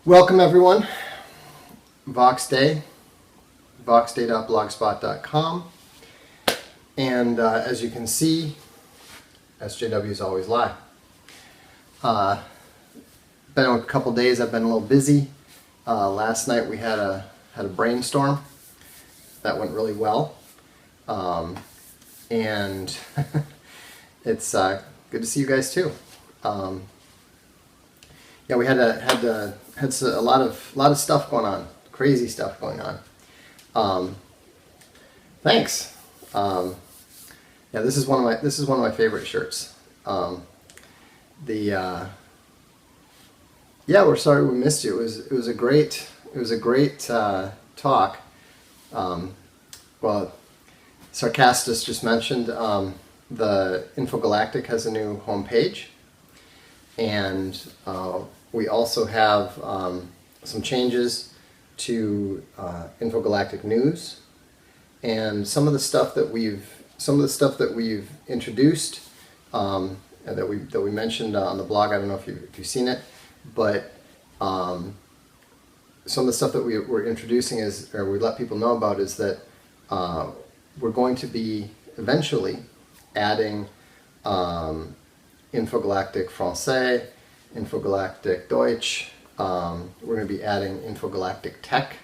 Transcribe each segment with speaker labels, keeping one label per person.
Speaker 1: Welcome everyone, Vox Day, voxday.blogspot.com, and as you can see, SJWs always lie. Been a couple days, I've been a little busy. Last night we had a brainstorm that went really well, and it's good to see you guys too. Yeah, we had a lot of stuff going on, crazy stuff going on. Thanks. Yeah, this is one of my favorite shirts. Yeah, we're sorry we missed you. It was a great talk. Well, Sarcastus just mentioned the Infogalactic has a new homepage, and we also have some changes to Infogalactic news, and some of the stuff that we've introduced and that we mentioned on the blog. I don't know if you've seen it, but some of the stuff that we're introducing we let people know about is that we're going to be eventually adding Infogalactic Français, Infogalactic Deutsch. We're going to be adding Infogalactic Tech.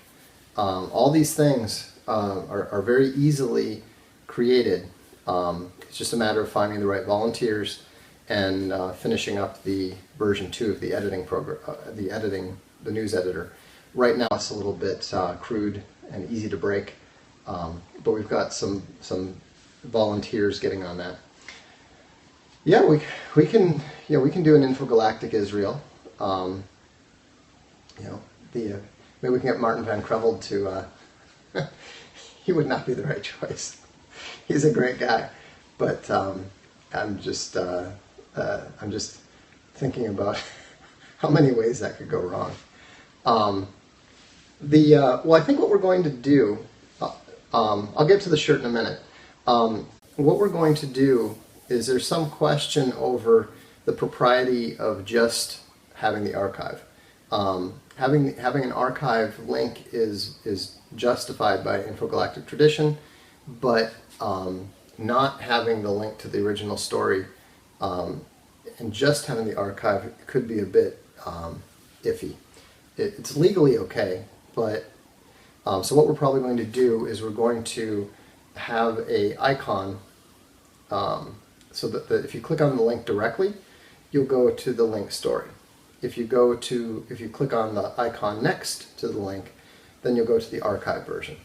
Speaker 1: All these things are very easily created. It's just a matter of finding the right volunteers and finishing up the version 2 of the editing program, the news editor. Right now it's a little bit crude and easy to break, but we've got some volunteers getting on that. Yeah, we can do an Infogalactic Israel. Maybe we can get Martin Van Creveld to. He would not be the right choice. He's a great guy, but I'm just thinking about how many ways that could go wrong. Well, I think what we're going to do. I'll get to the shirt in a minute. What we're going to do is there's some question over the propriety of just having the archive. Having an archive link is justified by Infogalactic tradition, but not having the link to the original story and just having the archive could be a bit iffy. It's legally okay, but so what we're probably going to do is we're going to have a icon so that if you click on the link directly, you'll go to the link story. If you click on the icon next to the link, then you'll go to the archive version.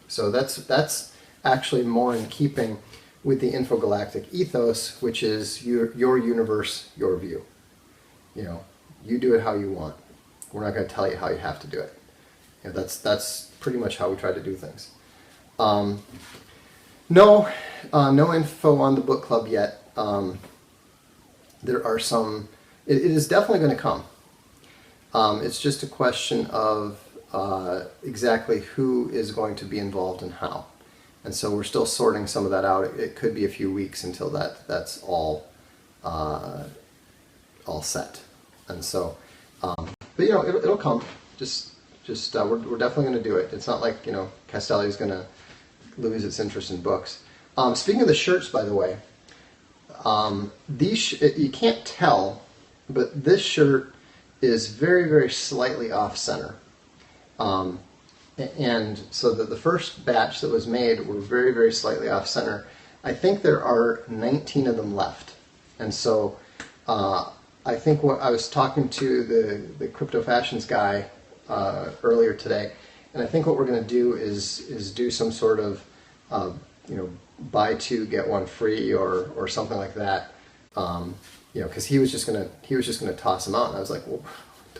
Speaker 1: So that's actually more in keeping with the Infogalactic ethos, which is your universe, your view. You do it how you want. We're not going to tell you how you have to do it. That's pretty much how we try to do things. No info on the book club yet. There are some. It is definitely going to come. It's just a question of exactly who is going to be involved and how, and so we're still sorting some of that out. It could be a few weeks until that's all set, and so. But it'll come. Just we're definitely going to do it. It's not like Castelli is going to lose its interest in books. Speaking of the shirts, by the way, you can't tell, but this shirt is very, very slightly off center. And so the first batch that was made were very, very slightly off center. I think there are 19 of them left. And so I think what I was talking to the Crypto Fashions guy earlier today, and I think what we're going to do is do some sort of buy two get one free or something like that. Because he was just gonna toss them out, and I was like, well,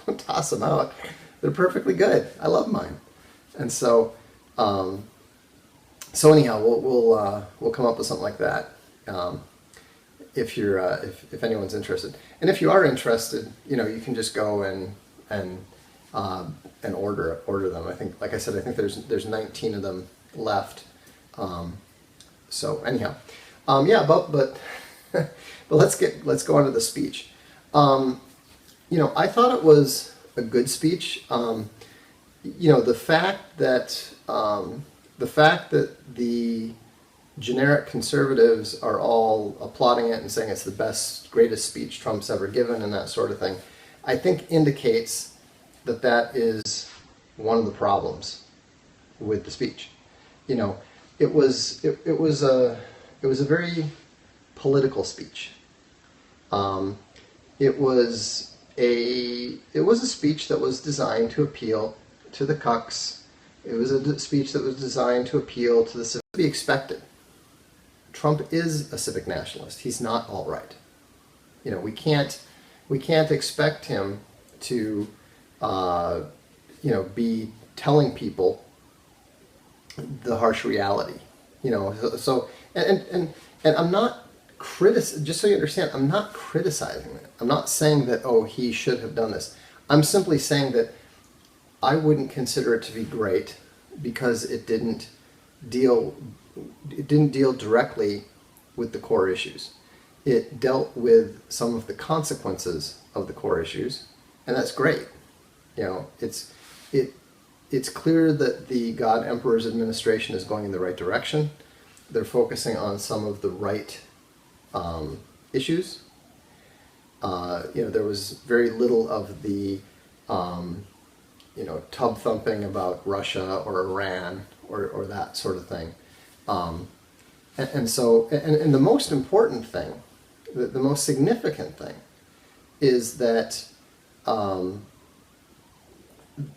Speaker 1: don't toss them out. They're perfectly good. I love mine. And so anyhow, we'll come up with something like that. If anyone's interested, and if you are interested, you can just go and order them. I think, like I said, I think there's 19 of them left. So anyhow, yeah, but let's go on to the speech. I thought it was a good speech. You know, the fact that the generic conservatives are all applauding it and saying it's the best, greatest speech Trump's ever given and that sort of thing, I think indicates that that is one of the problems with the speech. You know, it was a very political speech. It was a speech that was designed to appeal to the cucks. It was a speech that was designed to appeal to the civic. To be expected. Trump is a civic nationalist. He's not all right. You know, we can't expect him to you know, be telling people the harsh reality. You know, so and I'm not just so you understand, I'm not criticizing it. I'm not saying that, oh, he should have done this. I'm simply saying that I wouldn't consider it to be great because it didn't deal directly with the core issues. It dealt with some of the consequences of the core issues, and that's great. You know, it's clear that the God Emperor's administration is going in the right direction. They're focusing on some of the right issues. You know, there was very little of the you know, tub thumping about Russia or Iran or that sort of thing. And so the most important thing, the most significant thing, is that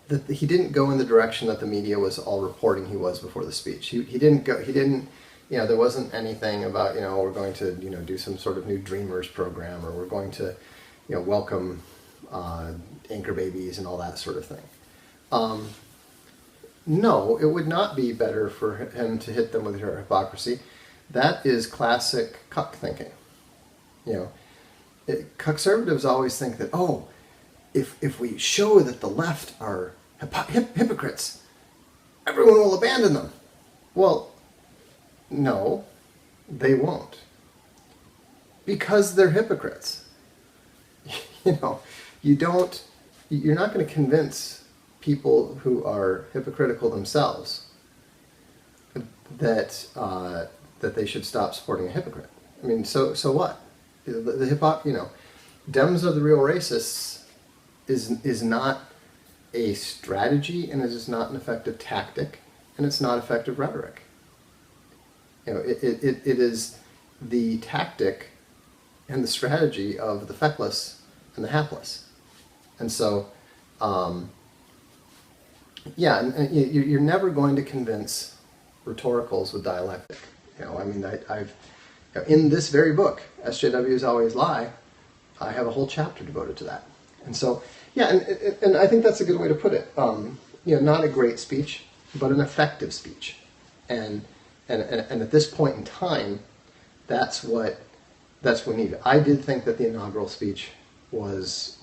Speaker 1: that he didn't go in the direction that the media was all reporting he was before the speech. He didn't, you know, there wasn't anything about, you know, we're going to, you know, do some sort of new Dreamers program, or we're going to, you know, welcome anchor babies and all that sort of thing. No, it would not be better for him to hit them with her hypocrisy. That is classic cuck thinking. You know, Cuckservatives always think that, oh, if we show that the left are hypocrites, everyone will abandon them. Well, no, they won't. Because they're hypocrites. You know, you're not going to convince people who are hypocritical themselves that that they should stop supporting a hypocrite. I mean, so what? You know, Dems are the real racists is not a strategy, and it is not an effective tactic, and it's not effective rhetoric. You know, it is the tactic and the strategy of the feckless and the hapless. And so, yeah, and you're never going to convince rhetoricals with dialectic. You know, I mean, I've you know, in this very book, SJWs Always Lie, I have a whole chapter devoted to that. And so, yeah, and I think that's a good way to put it. You know, not a great speech, but an effective speech. And at this point in time, that's what we need. I did think that the inaugural speech was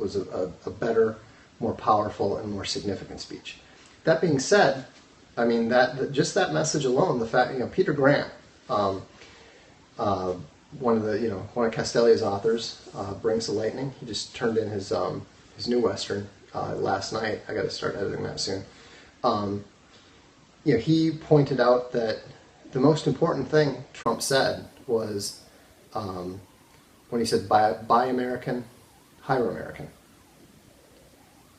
Speaker 1: a better, more powerful, and more significant speech. That being said, I mean, just that message alone, the fact, you know, Peter Grant, one of Castelli's authors, Brings the Lightning. He just turned in his new Western last night. I got to start editing that soon. You know, he pointed out that the most important thing Trump said was when he said buy American, hire American.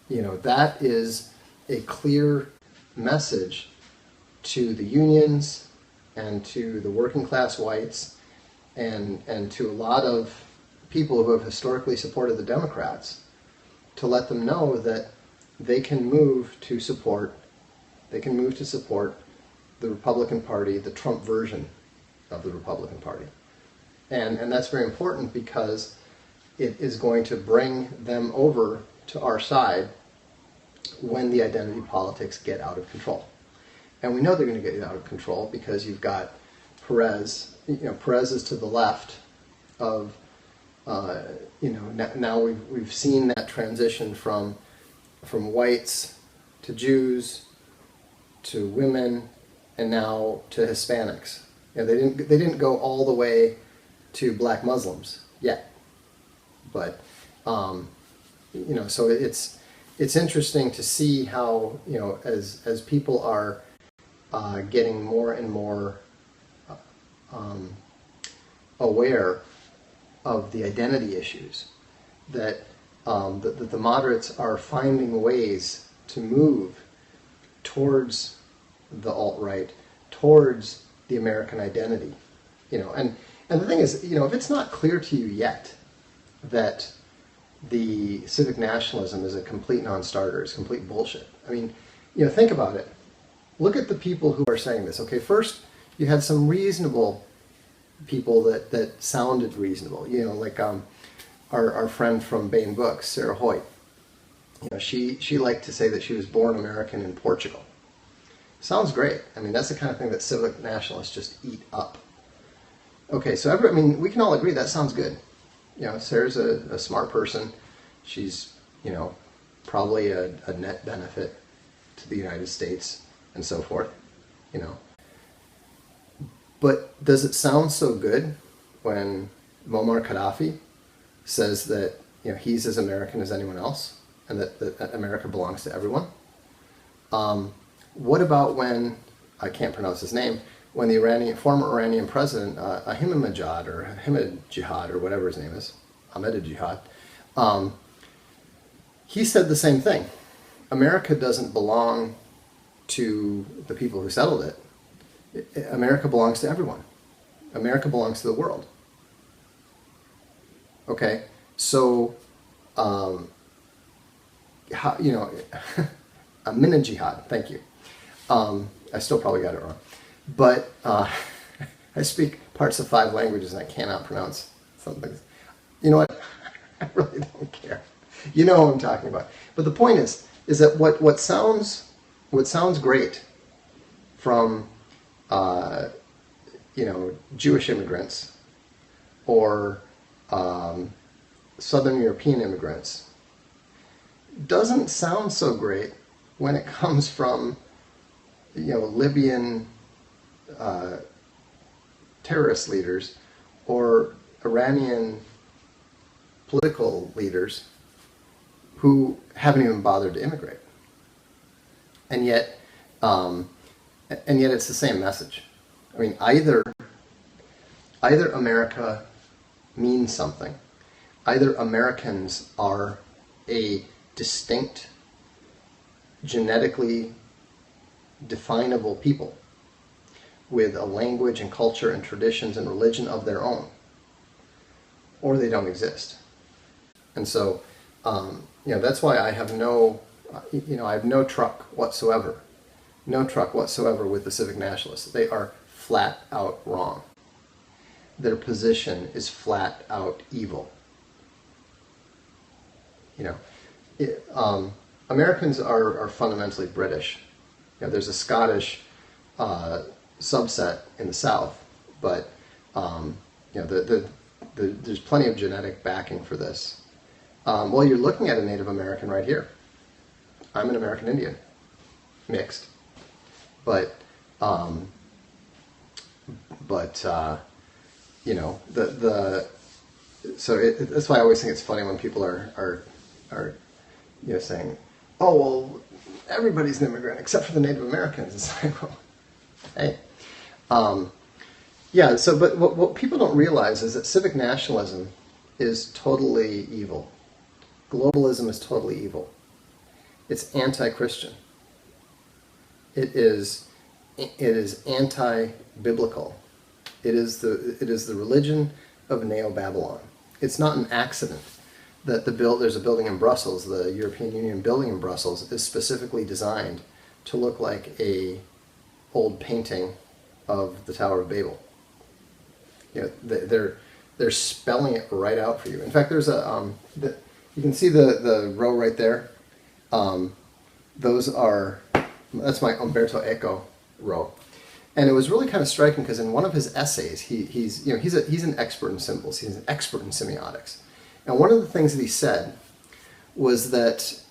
Speaker 1: You know, that is a clear message to the unions and to the working class whites and to a lot of people who have historically supported the Democrats, to let them know that they can move to support the Republican Party, the Trump version of the Republican Party. And that's very important because it is going to bring them over to our side when the identity politics get out of control. And we know they're going to get out of control because you've got Perez. You know, Perez is to the left of, you know, now we've seen that transition from whites to Jews to women and now to Hispanics. You know, they didn't go all the way to black Muslims yet, but you know, so it's interesting to see how, as people are getting more and more aware of the identity issues, that the moderates are finding ways to move towards the alt-right, towards the American identity. And the thing is, if it's not clear to you yet that the civic nationalism is a complete non-starter, it's complete bullshit. I mean, think about it. Look at the people who are saying this. Okay, first you had some reasonable people that sounded reasonable. Like our friend from Bain Books, Sarah Hoyt. She liked to say that she was born American in Portugal. Sounds great. I mean, that's the kind of thing that civic nationalists just eat up. Okay, so we can all agree that sounds good. Sarah's a smart person. She's, probably a net benefit to the United States and so forth, But does it sound so good when Muammar Gaddafi says that, he's as American as anyone else and that America belongs to everyone? What about when, I can't pronounce his name, when the former Iranian president, Ahmadinejad or whatever his name is, Ahmadinejad, he said the same thing. America doesn't belong to the people who settled it. America belongs to everyone. America belongs to the world. Okay, so, Ahmadinejad, thank you. I still probably got it wrong. But I speak parts of 5 languages and I cannot pronounce some things. You know what? I really don't care. You know what I'm talking about. But the point is that what sounds great from Jewish immigrants or Southern European immigrants doesn't sound so great when it comes from Libyan terrorist leaders or Iranian political leaders who haven't even bothered to immigrate. And yet it's the same message. I mean, either America means something, either Americans are a distinct, genetically definable people with a language and culture and traditions and religion of their own, or they don't exist. And so, that's why I have no truck whatsoever. No truck whatsoever with the civic nationalists. They are flat out wrong. Their position is flat out evil. Americans are fundamentally British. There's a Scottish subset in the South, but there's plenty of genetic backing for this. Well, you're looking at a Native American right here. I'm an American Indian, mixed, but that's why I always think it's funny when people are saying, oh, well, everybody's an immigrant except for the Native Americans. It's like, well, hey. But what people don't realize is that civic nationalism is totally evil. Globalism is totally evil. It's anti-Christian. It is anti-biblical. It is the religion of Neo-Babylon. It's not an accident that there's a building in Brussels, the European Union building in Brussels, is specifically designed to look like a old painting of the Tower of Babel. They're spelling it right out for you. In fact, there's you can see the row right there. That's my Umberto Eco row. And it was really kind of striking because in one of his essays, he's an expert in symbols. He's an expert in semiotics. And one of the things that he said was that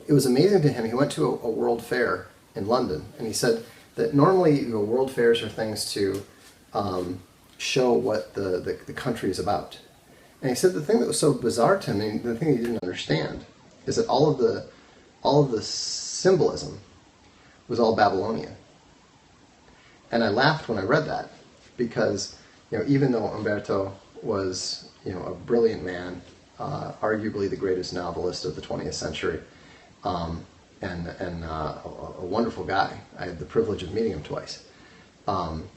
Speaker 1: it was amazing to him. He went to a world fair in London, and he said that normally world fairs are things to show what the country is about. And he said the thing that was so bizarre to him, the thing he didn't understand, is that all of the symbolism was all Babylonian. And I laughed when I read that, because even though Umberto was a brilliant man, arguably the greatest novelist of the 20th century, and a wonderful guy. I had the privilege of meeting him twice, and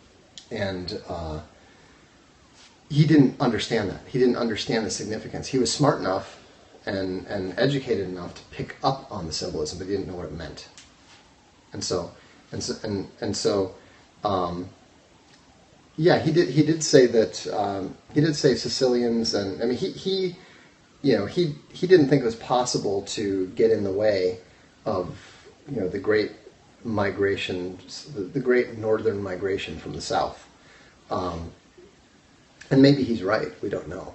Speaker 1: he didn't understand that. He didn't understand the significance. He was smart enough and educated enough to pick up on the symbolism, but he didn't know what it meant. Yeah, he did say that. He did say Sicilians, and I mean he didn't think it was possible to get in the way of the great migration, the great northern migration from the south. And maybe he's right. We don't know.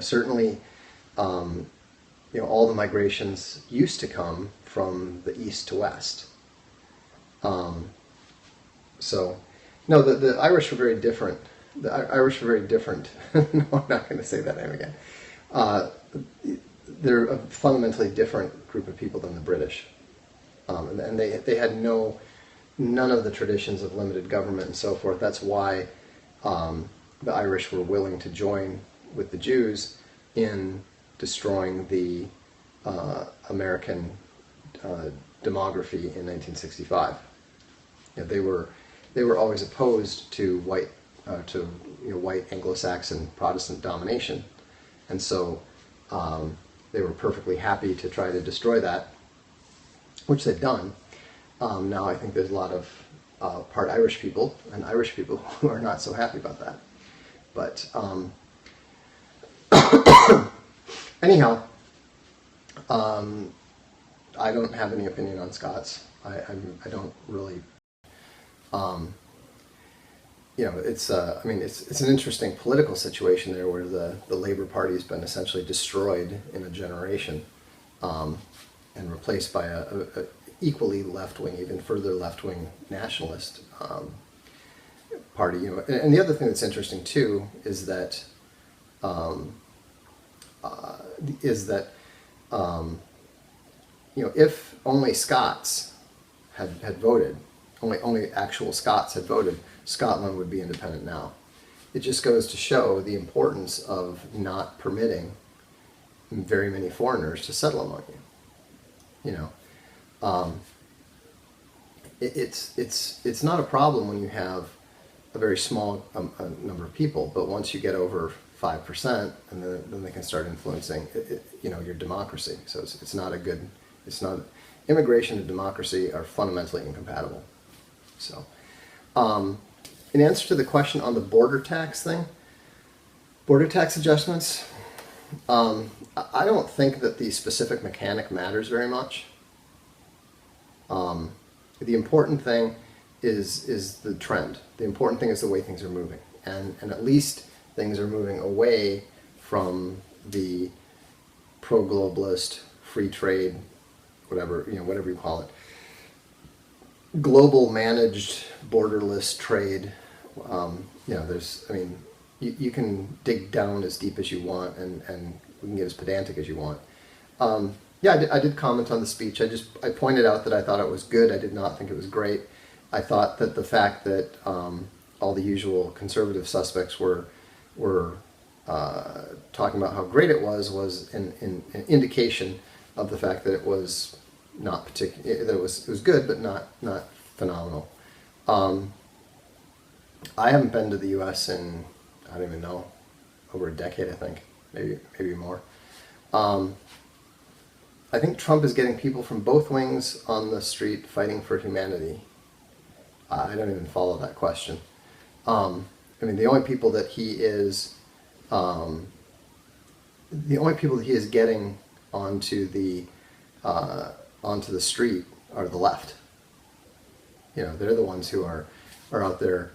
Speaker 1: Certainly, all the migrations used to come from the east to west. No, the Irish were very different. The Irish were very different. No, I'm not going to say that name again. They're a fundamentally different group of people than the British. And they had none of the traditions of limited government and so forth. That's why the Irish were willing to join with the Jews in destroying the American demography in 1965. They were always opposed to white Anglo-Saxon Protestant domination, and so they were perfectly happy to try to destroy that, which they've done. Now I think there's a lot of part Irish people and Irish people who are not so happy about that. But anyhow, I don't have any opinion on Scots. I don't really. It's it's an interesting political situation there, where the Labour Party has been essentially destroyed in a generation, and replaced by a equally left-wing, even further left-wing nationalist party. And the other thing that's interesting too is that if only Scots had voted, only actual Scots had voted, Scotland would be independent now. It just goes to show the importance of not permitting very many foreigners to settle among you. It's not a problem when you have a very small number of people, but once you get over 5%, and then they can start influencing your democracy. So it's not a good. It's not. Immigration and democracy are fundamentally incompatible. So, in answer to the question on the border tax thing, border tax adjustments, I don't think that the specific mechanic matters very much. The important thing is the trend. The important thing is the way things are moving, and at least things are moving away from the pro-globalist, free trade, whatever you call it, global managed borderless trade. You can dig down as deep as you want, and we can get as pedantic as you want. I did comment on the speech. I pointed out that I thought it was good. I did not think it was great. I thought that the fact that all the usual conservative suspects were talking about how great it was an indication of the fact that it was not particular. That it was good, but not phenomenal. I haven't been to the U.S. in, I don't even know, over a decade. I think maybe more. I think Trump is getting people from both wings on the street fighting for humanity. I don't even follow that question. The only people that he is, getting onto the street are the left. They're the ones who are out there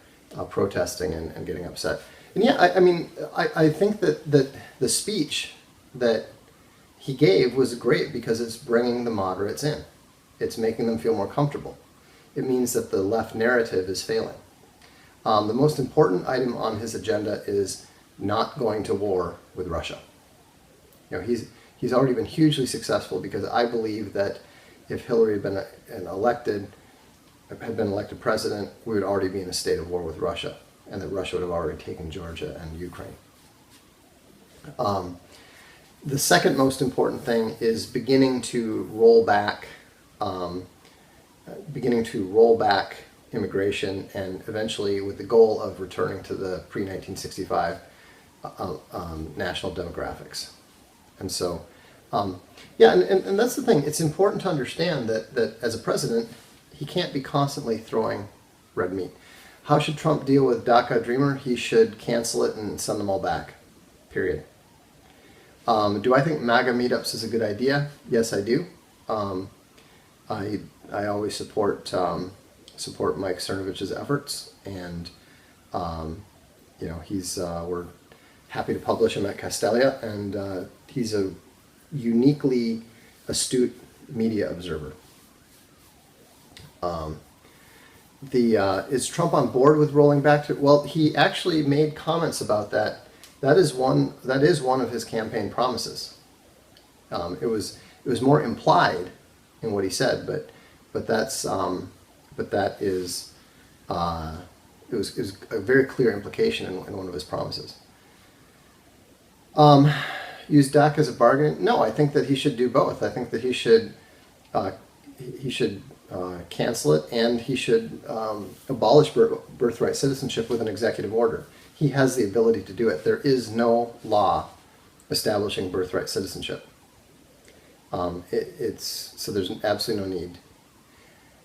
Speaker 1: protesting and getting upset. And I think that the speech that he gave was great because it's bringing the moderates in. It's making them feel more comfortable. It means that the left narrative is failing. The most important item on his agenda is not going to war with Russia. he's already been hugely successful, because I believe that if Hillary had been elected president, we would already be in a state of war with Russia, and that Russia would have already taken Georgia and Ukraine. The second most important thing is beginning to roll back immigration, and eventually with the goal of returning to the pre-1965 national demographics. And so, yeah, and that's the thing. It's important to understand that as a president, he can't be constantly throwing red meat. How should Trump deal with DACA Dreamer? He should cancel it and send them all back, period. Do I think MAGA meetups is a good idea? Yes, I do. I always support Mike Cernovich's efforts, and you know, we're happy to publish him at Castelia, and he's a uniquely astute media observer. Is Trump on board with rolling back to? Well, he actually made comments about that. That is one of his campaign promises. It was more implied in what he said, but that is it was a very clear implication in one of his promises. Use DACA as a bargain? No, I think that he should do both. I think that he should cancel it, and he should abolish birthright citizenship with an executive order. He has the ability to do it. There is no law establishing birthright citizenship. So there's absolutely no need.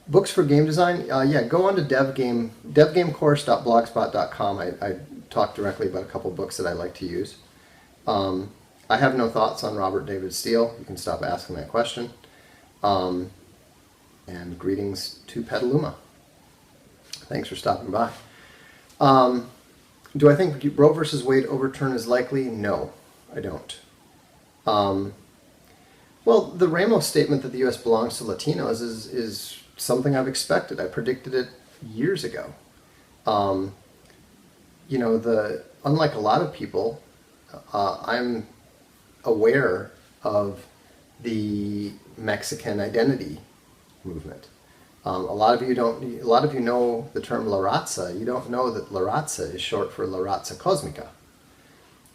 Speaker 1: Books for game design? Yeah, go on to devgamecourse.blogspot.com. I talk directly about a couple books that I like to use. I have no thoughts on Robert David Steele. You can stop asking that question. And greetings to Petaluma. Thanks for stopping by. Do I think Roe versus Wade overturn is likely? No, I don't. Well, the Ramos statement that the U.S. belongs to Latinos is something I've expected. I predicted it years ago. You know, unlike a lot of people, I'm aware of the Mexican identity movement. A lot of you know the term La Raza. You don't know that La Raza is short for La Raza Cosmica,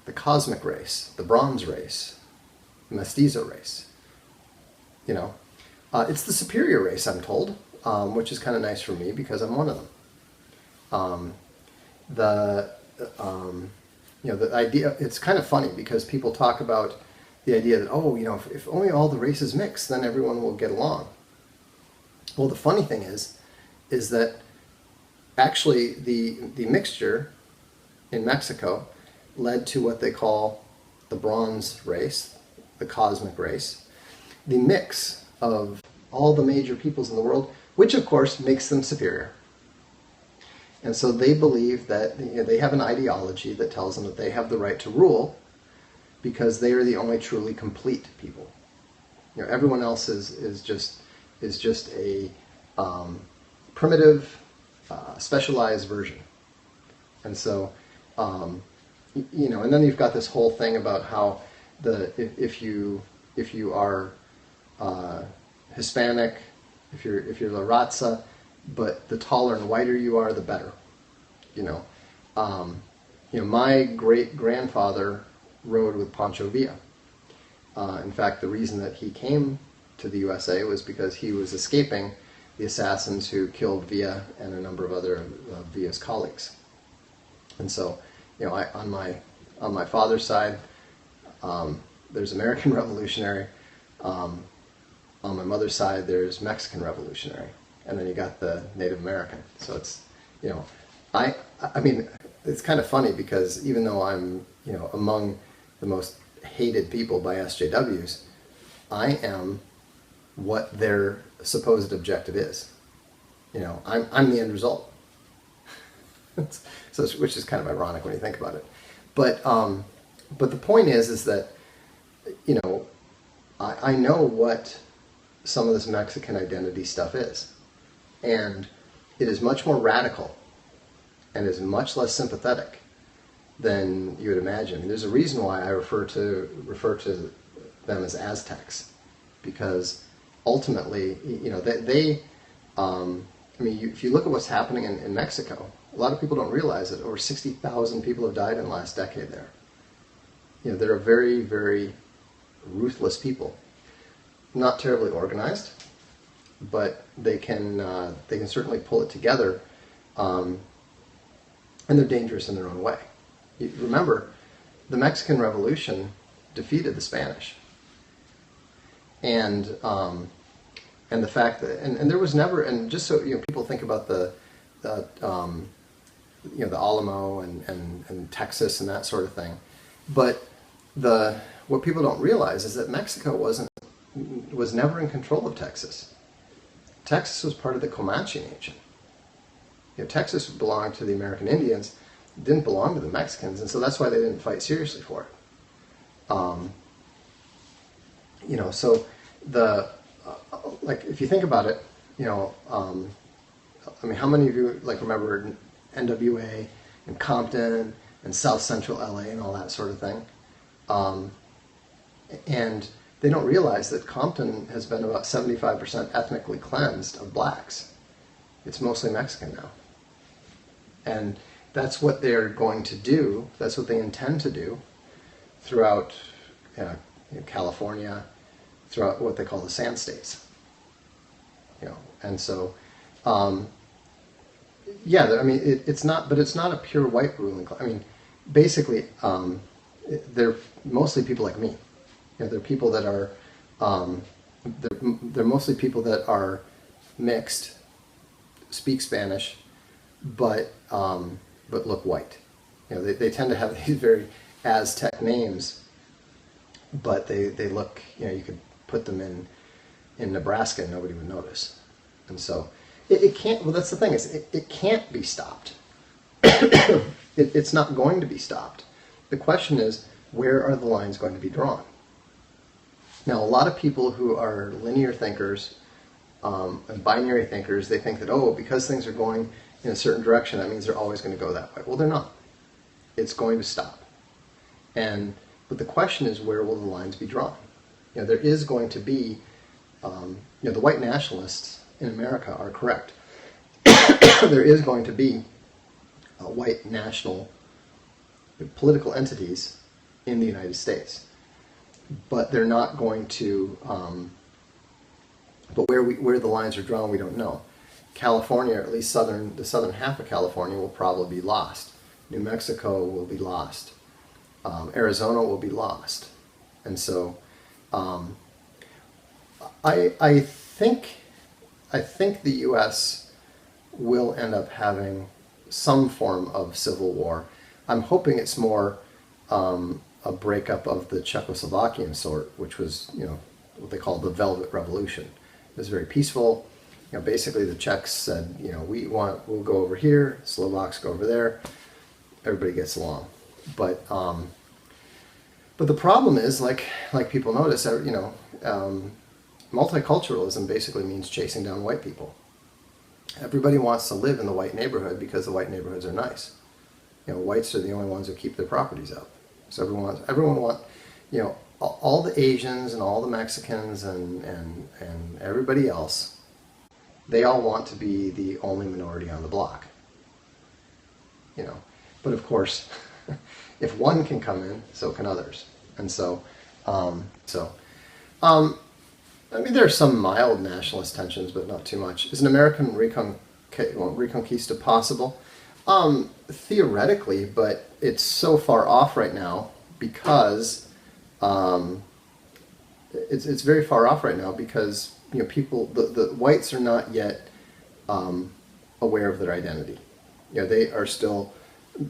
Speaker 1: the cosmic race, the bronze race, the mestizo race. You know, it's the superior race, I'm told, which is kind of nice for me because I'm one of them. You know, the idea, it's kind of funny because people talk about the idea that, oh, you know, if only all the races mix, then everyone will get along. Well, the funny thing is that actually the mixture in Mexico led to what they call the bronze race, the cosmic race, the mix of all the major peoples in the world, which of course makes them superior. And so they believe that, you know, they have an ideology that tells them that they have the right to rule because they are the only truly complete people. You know, everyone else is just a primitive, specialized version. And so, you know, and then you've got this whole thing about how if you are Hispanic, if you're La Raza, but the taller and whiter you are, the better. You know, my great-grandfather rode with Pancho Villa. In fact, the reason that he came to the USA was because he was escaping the assassins who killed Villa and a number of other of Villa's colleagues. And so, you know, on my father's side, there's American revolutionary. On my mother's side, there's Mexican revolutionary, and then you got the Native American. So it's, you know, I mean, it's kind of funny because even though I'm, you know, among the most hated people by SJWs, I am what their supposed objective is. You know, I'm the end result. So, which is kind of ironic when you think about it. But the point is that, you know, I know what some of this Mexican identity stuff is, and it is much more radical and is much less sympathetic than you would imagine. There's a reason why I refer to them as Aztecs, because ultimately, you know, I mean, if you look at what's happening in Mexico, a lot of people don't realize that over 60,000 people have died in the last decade there. You know, they're a very, very ruthless people. Not terribly organized, but they can certainly pull it together, and they're dangerous in their own way. You remember, the Mexican Revolution defeated the Spanish, and the fact that and there was never, and just so you know, people think about the you know, the Alamo and Texas and that sort of thing, but what people don't realize is that Mexico was never in control of Texas. Texas was part of the Comanche Nation. You know, Texas belonged to the American Indians, didn't belong to the Mexicans, and so that's why they didn't fight seriously for it. You know, so like if you think about it, you know, I mean, how many of you like remember NWA and Compton and South Central LA and all that sort of thing? And they don't realize that Compton has been about 75% ethnically cleansed of blacks. It's mostly Mexican now. And that's what they're going to do, that's what they intend to do throughout you know, California, throughout what they call the Sand States. You know, and so, yeah, I mean, it's not a pure white ruling class. I mean, basically, they're mostly people like me. You know, they're people that are, they're mostly people that are mixed, speak Spanish, but look white. You know, they tend to have these very Aztec names, but they look, you know, you could put them in Nebraska and nobody would notice. And so it can't, well, that's the thing, is it can't be stopped. It's not going to be stopped. The question is, where are the lines going to be drawn? Now, a lot of people who are linear thinkers and binary thinkers, they think that, oh, because things are going in a certain direction, that means they're always going to go that way. Well, they're not. It's going to stop. But the question is, where will the lines be drawn? You know, there is going to be, you know, the white nationalists in America are correct. There is going to be white national political entities in the United States, but they're not going to. But where the lines are drawn, we don't know. California, or at least the southern half of California, will probably be lost. New Mexico will be lost. Arizona will be lost, and so I think the U.S. will end up having some form of civil war. I'm hoping it's more a breakup of the Czechoslovakian sort, which was, you know, what they call the Velvet Revolution. It was very peaceful. You know, basically the Czechs said, you know, we'll go over here, Slovaks go over there, everybody gets along. But the problem is, like people notice, you know, multiculturalism basically means chasing down white people. Everybody wants to live in the white neighborhood because the white neighborhoods are nice. You know, whites are the only ones who keep their properties up. So everyone wants, you know, all the Asians and all the Mexicans and everybody else, they all want to be the only minority on the block. You know, but of course, if one can come in, so can others. And so, I mean, there are some mild nationalist tensions, but not too much. Is an American Reconquista possible? Theoretically, but it's so far off right now because it's very far off right now because, you know, people, the whites are not yet aware of their identity. You know, they are still,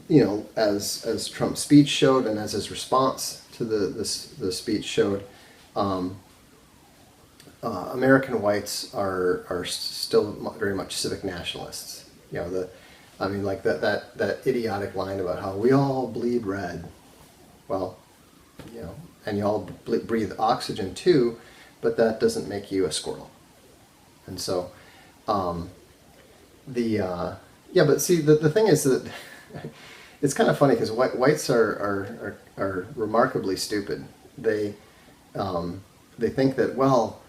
Speaker 1: you know, as Trump's speech showed and as his response to the speech showed, American whites are still very much civic nationalists. You know, I mean, like that idiotic line about how we all bleed red. Well, you know, and you all breathe oxygen too, but that doesn't make you a squirrel. And so, yeah, but see, the thing is that it's kind of funny because whites are remarkably stupid. They they think that, well,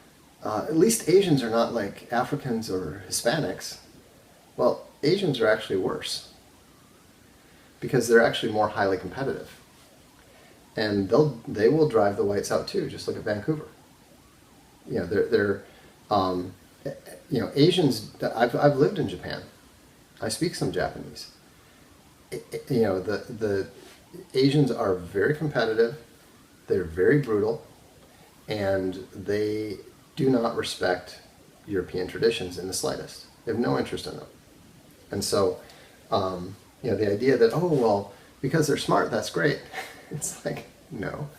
Speaker 1: at least Asians are not like Africans or Hispanics. Well, Asians are actually worse because they're actually more highly competitive. And they will drive the whites out too. Just look at Vancouver. You know, you know, Asians. I've lived in Japan. I speak some Japanese. You know, the Asians are very competitive. They're very brutal, and they do not respect European traditions in the slightest. They have no interest in them. And so, you know, the idea that, oh, well, because they're smart, that's great. It's like, no.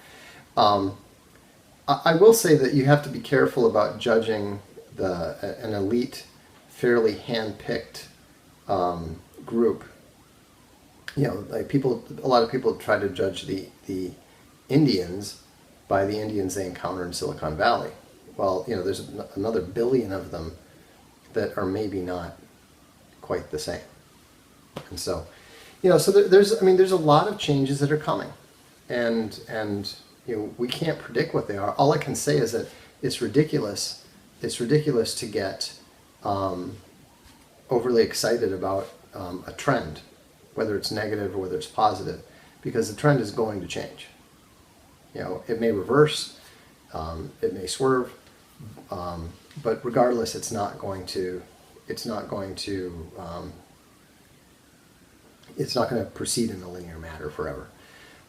Speaker 1: I will say that you have to be careful about judging an elite, fairly hand-picked group. You know, like a lot of people try to judge the Indians by the Indians they encounter in Silicon Valley. Well, you know, there's another billion of them that are maybe not quite the same. And so, you know, so there's a lot of changes that are coming, and you know, we can't predict what they are. All I can say is that it's ridiculous. It's ridiculous to get overly excited about a trend, whether it's negative or whether it's positive, because the trend is going to change. You know, it may reverse, it may swerve, but regardless, it's not going to proceed in a linear manner forever.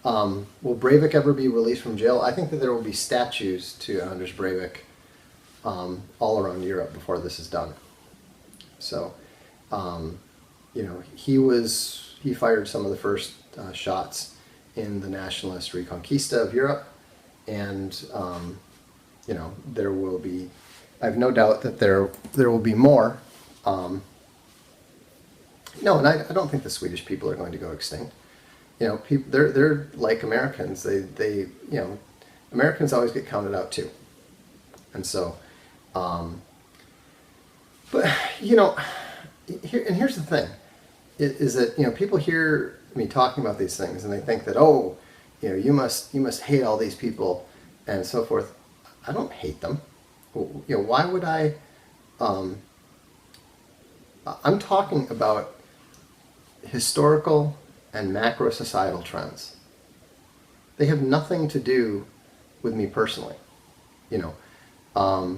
Speaker 1: Will Breivik ever be released from jail? I think that there will be statues to Anders Breivik all around Europe before this is done. So, you know, he fired some of the first shots in the nationalist reconquista of Europe, and you know, there will be. I have no doubt that there will be more. No, and I don't think the Swedish people are going to go extinct. You know, they're like Americans. They you know, Americans always get counted out too, and so, but you know, here's the thing, is that, you know, people hear me talking about these things and they think that, oh, you know, you must hate all these people and so forth. I don't hate them. You know, why would I? I'm talking about historical and macro societal trends. They have nothing to do with me personally. You know, a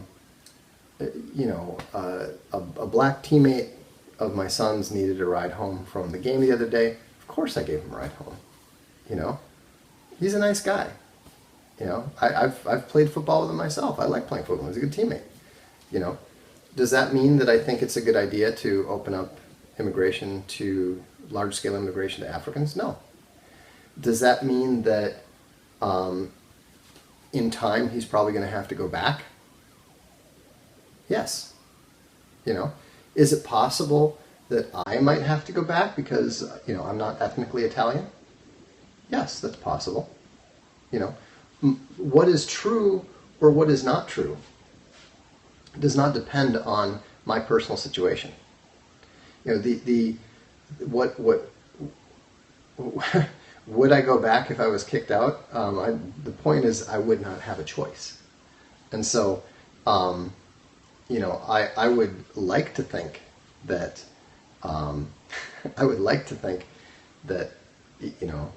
Speaker 1: black teammate of my son's needed a ride home from the game the other day. Of course, I gave him a ride home. You know, he's a nice guy. You know, I've played football with him myself. I like playing football. He's a good teammate. You know, does that mean that I think it's a good idea to open up immigration to large-scale immigration to Africans? No. Does that mean that in time he's probably going to have to go back? Yes. You know, is it possible that I might have to go back because, you know, I'm not ethnically Italian? Yes, that's possible. You know, what is true or what is not true does not depend on my personal situation. You know, what would I go back if I was kicked out? The point is, I would not have a choice, and so you know, I would like to think that you know,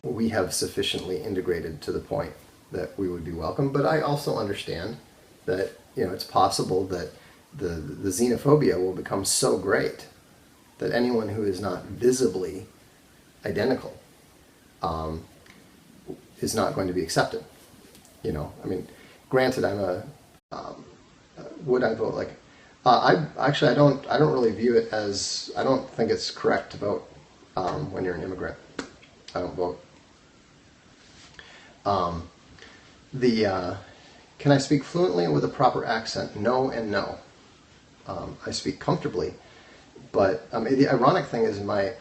Speaker 1: we have sufficiently integrated to the point that we would be welcome. But I also understand that, you know, it's possible that the xenophobia will become so great that anyone who is not visibly identical is not going to be accepted. You know, I mean, granted, would I vote? Like, I don't really view it as, I don't think it's correct to vote when you're an immigrant. I don't vote. Can I speak fluently with a proper accent? No and no. I speak comfortably, but the ironic thing is my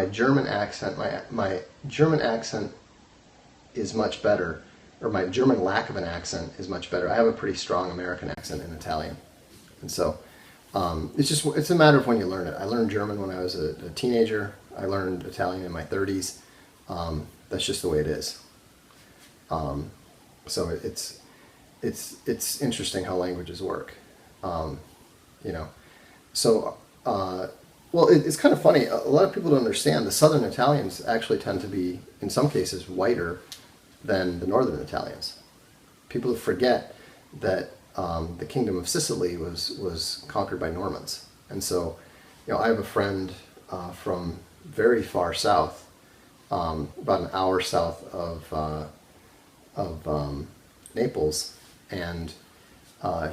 Speaker 1: German accent, my German accent is much better, or my German lack of an accent is much better. I have a pretty strong American accent in Italian, and so it's a matter of when you learn it. I learned German when I was a teenager. I learned Italian in my 30s. That's just the way it is. So it's interesting how languages work. You know, so well, it's kind of funny. A lot of people don't understand. The Southern Italians actually tend to be, in some cases, whiter than the Northern Italians. People forget that the Kingdom of Sicily was conquered by Normans, and so, you know, I have a friend from very far south, about an hour south of Naples, and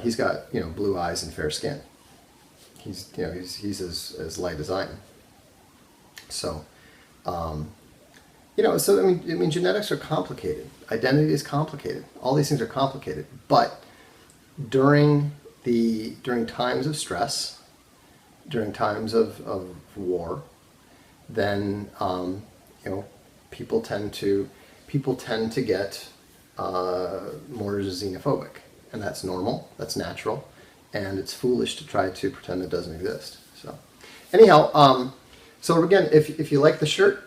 Speaker 1: he's got, you know, blue eyes and fair skin. He's, you know, he's as light as I am. So, you know, so I mean, genetics are complicated. Identity is complicated. All these things are complicated. But during times of stress, during times of war, then you know, people tend to get more xenophobic, and that's normal. That's natural, and it's foolish to try to pretend it doesn't exist. So, anyhow, so again, if you like the shirt.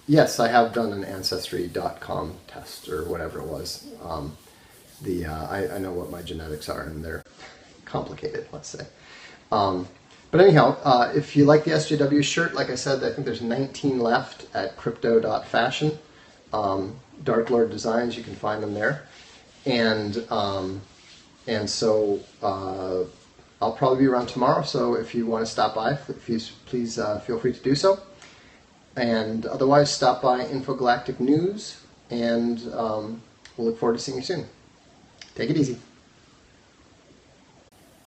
Speaker 1: Yes, I have done an Ancestry.com test or whatever it was. I know what my genetics are, and they're complicated, let's say. But anyhow, if you like the SJW shirt, like I said, I think there's 19 left at crypto.fashion. Dark Lord Designs, you can find them there. And so I'll probably be around tomorrow, so if you want to stop by, please feel free to do so. And otherwise, stop by Infogalactic News, and we'll look forward to seeing you soon. Take it easy.